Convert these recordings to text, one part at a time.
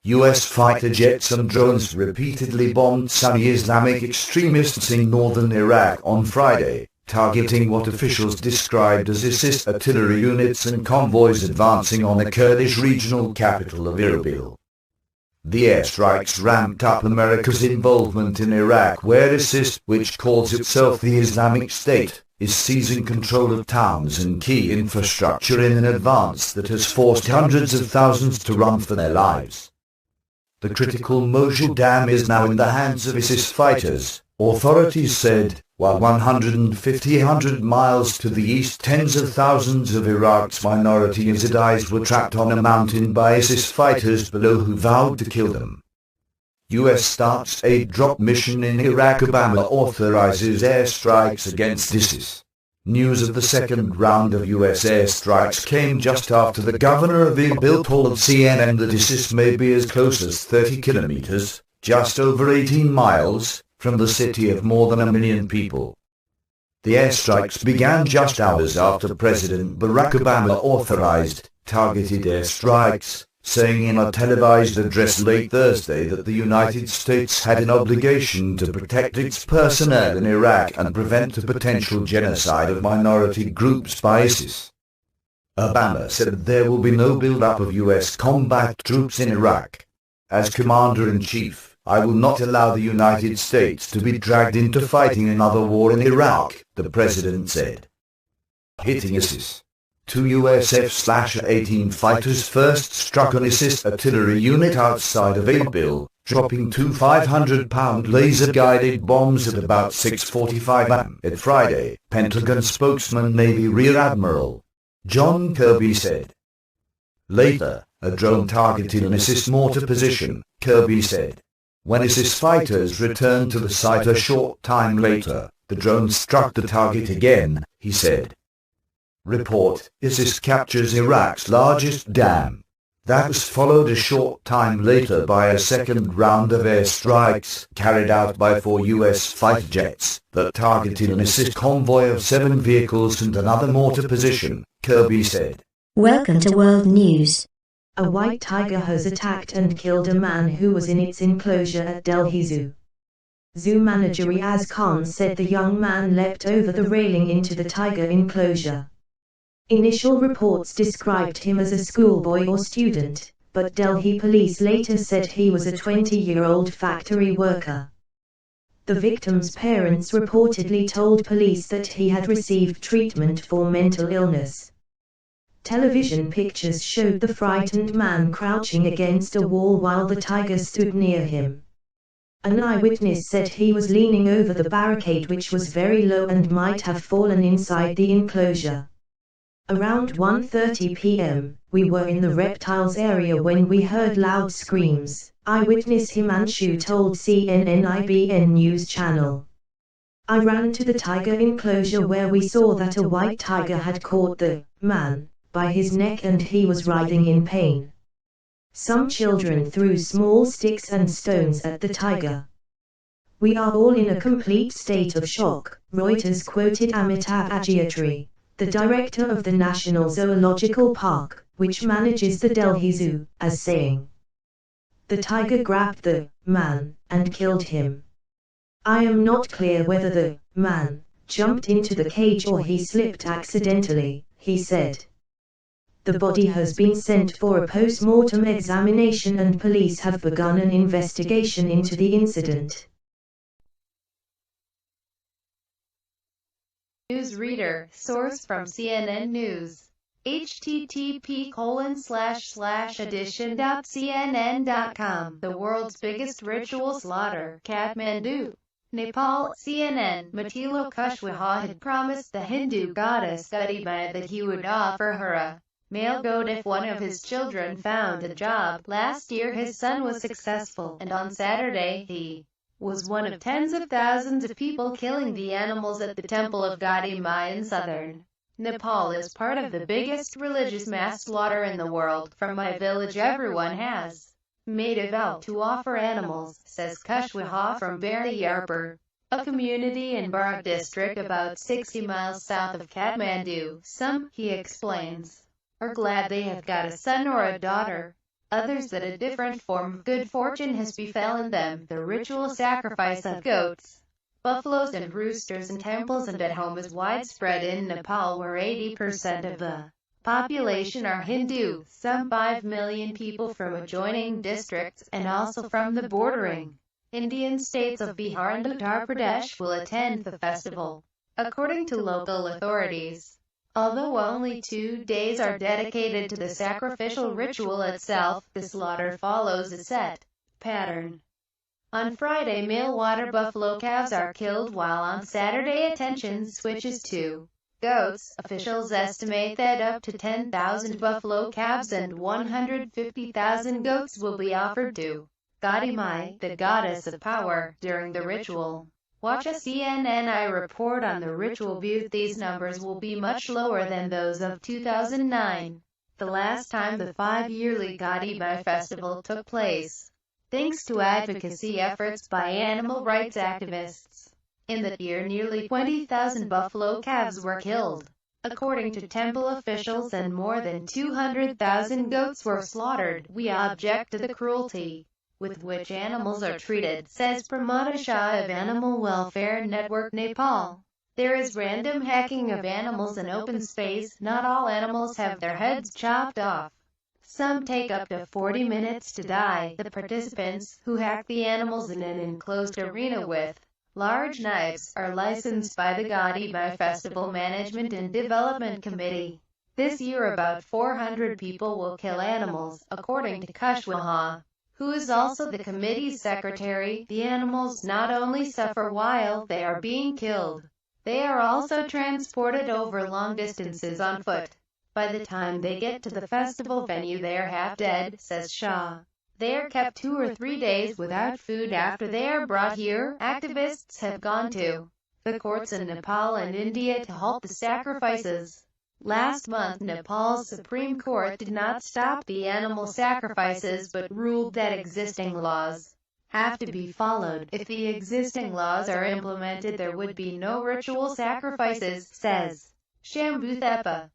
U.S. fighter jets and drones repeatedly bombed Sunni Islamic extremists in northern Iraq on Friday, targeting what officials described as ISIS artillery units and convoys advancing on the Kurdish regional capital of Erbil. The airstrikes ramped up America's involvement in Iraq, where ISIS, which calls itself the Islamic State, is seizing control of towns and key infrastructure in an advance that has forced hundreds of thousands to run for their lives. The critical Mosul Dam is now in the hands of ISIS fighters, authorities said, while 100 miles to the east, tens of thousands of Iraq's minority Yazidis were trapped on a mountain by ISIS fighters below who vowed to kill them. U.S. starts aid drop mission in Iraq. Obama authorizes airstrikes against ISIS. News of the second round of U.S. airstrikes came just after the governor of Erbil told CNN that ISIS may be as close as 30 kilometers, just over 18 miles, from the city of more than 1 million people. The airstrikes began just hours after President Barack Obama authorized targeted airstrikes, saying in a televised address late Thursday that the United States had an obligation to protect its personnel in Iraq and prevent a potential genocide of minority groups by ISIS. Obama said there will be no build-up of U.S. combat troops in Iraq. As Commander-in-Chief, I will not allow the United States to be dragged into fighting another war in Iraq, the president said. Hitting ISIS. 2 US F-18 fighters first struck an ISIS artillery unit outside of Erbil, dropping 2 500-pound laser-guided bombs at about 6:45 am at Friday, Pentagon spokesman Navy Rear Admiral John Kirby said. Later, a drone targeted an ISIS mortar position, Kirby said. When ISIS fighters returned to the site a short time later, the drone struck the target again, he said. Report, ISIS captures Iraq's largest dam. That was followed a short time later by a second round of airstrikes carried out by 4 U.S. fighter jets that targeted an ISIS convoy of 7 vehicles and another mortar position, Kirby said. Welcome to World News. A white tiger has attacked and killed a man who was in its enclosure at Delhi Zoo. Zoo manager Riaz Khan said the young man leapt over the railing into the tiger enclosure. Initial reports described him as a schoolboy or student, but Delhi police later said he was a 20-year-old factory worker. The victim's parents reportedly told police that he had received treatment for mental illness. Television pictures showed the frightened man crouching against a wall while the tiger stood near him. An eyewitness said he was leaning over the barricade, which was very low and might have fallen inside the enclosure. Around 1:30 p.m., we were in the reptiles area when we heard loud screams, eyewitness Himanshu told CNN News channel. I ran to the tiger enclosure where we saw that a white tiger had caught the man by his neck and he was writhing in pain. Some children threw small sticks and stones at the tiger. We are all in a complete state of shock, Reuters quoted Amitabh Agiatri, the director of the National Zoological Park, which manages the Delhi Zoo, as saying, "The tiger grabbed the man and killed him. I am not clear whether the man jumped into the cage or he slipped accidentally," he said. The body has been sent for a post-mortem examination and police have begun an investigation into the incident. Newsreader, source from CNN News. http://edition.cnn.com. The world's biggest ritual slaughter, Kathmandu, Nepal. CNN. Matilo Kushwaha had promised the Hindu goddess Gaudibai that he would offer her a male goat if one of his children found a job. Last year his son was successful, and on Saturday he was one of tens of thousands of people killing the animals at the temple of Gaudibai Mai in southern Nepal is part of the biggest religious mass slaughter in the world. From my village everyone has made a vow to offer animals, says Kushwaha from Bariyarpur, a community in Barg district about 60 miles south of Kathmandu. Some, he explains, are glad they have got a son or a daughter. Others that a different form of good fortune has befallen them. The ritual sacrifice of goats, buffaloes and roosters in temples and at home is widespread in Nepal, where 80% of the population are Hindu. Some 5 million people from adjoining districts, and also from the bordering Indian states of Bihar and Uttar Pradesh, will attend the festival, according to local authorities. Although only 2 days are dedicated to the sacrificial ritual itself, the slaughter follows a set pattern. On Friday, male water buffalo calves are killed, while on Saturday attention switches to goats. Officials estimate that up to 10,000 buffalo calves and 150,000 goats will be offered to Gauti Mai, the goddess of power, during the ritual. Watch a CNN report on the ritual view. These numbers will be much lower than those of 2009, the last time the 5-yearly Gauti Mai festival took place, thanks to advocacy efforts by animal rights activists. In that year, nearly 20,000 buffalo calves were killed, according to temple officials, and more than 200,000 goats were slaughtered. We object to the cruelty with which animals are treated, says Pramada Shah of Animal Welfare Network Nepal. There is random hacking of animals in open space. Not all animals have their heads chopped off. Some take up to 40 minutes to die. The participants, who hack the animals in an enclosed arena with large knives, are licensed by the Gauti Mai Festival Management and Development Committee. This year about 400 people will kill animals, according to Kushwaha, who is also the committee's secretary. The animals not only suffer while they are being killed, they are also transported over long distances on foot. By the time they get to the festival venue, they are half dead, says Shah. They are kept 2 or 3 days without food after they are brought here. Activists have gone to the courts in Nepal and India to halt the sacrifices. Last month, Nepal's Supreme Court did not stop the animal sacrifices but ruled that existing laws have to be followed. If the existing laws are implemented, there would be no ritual sacrifices, says Shambhu Thepa,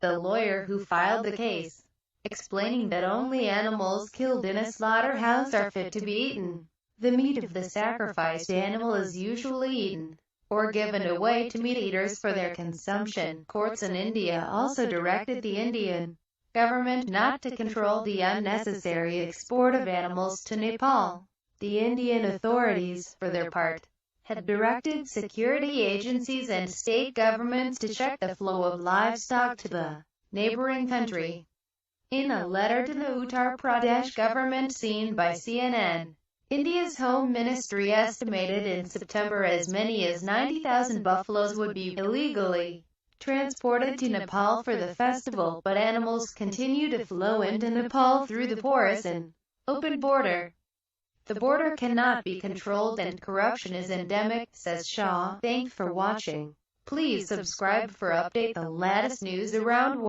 the lawyer who filed the case, explaining that only animals killed in a slaughterhouse are fit to be eaten. The meat of the sacrificed animal is usually eaten or given away to meat eaters for their consumption. Courts in India also directed the Indian government not to control the unnecessary export of animals to Nepal. The Indian authorities, for their part, had directed security agencies and state governments to check the flow of livestock to the neighboring country. In a letter to the Uttar Pradesh government seen by CNN, India's Home Ministry estimated in September as many as 90,000 buffaloes would be illegally transported to Nepal for the festival, but animals continue to flow into Nepal through the porous and open border. The border cannot be controlled and corruption is endemic, says Shah. Thanks for watching. Please subscribe for update the latest news around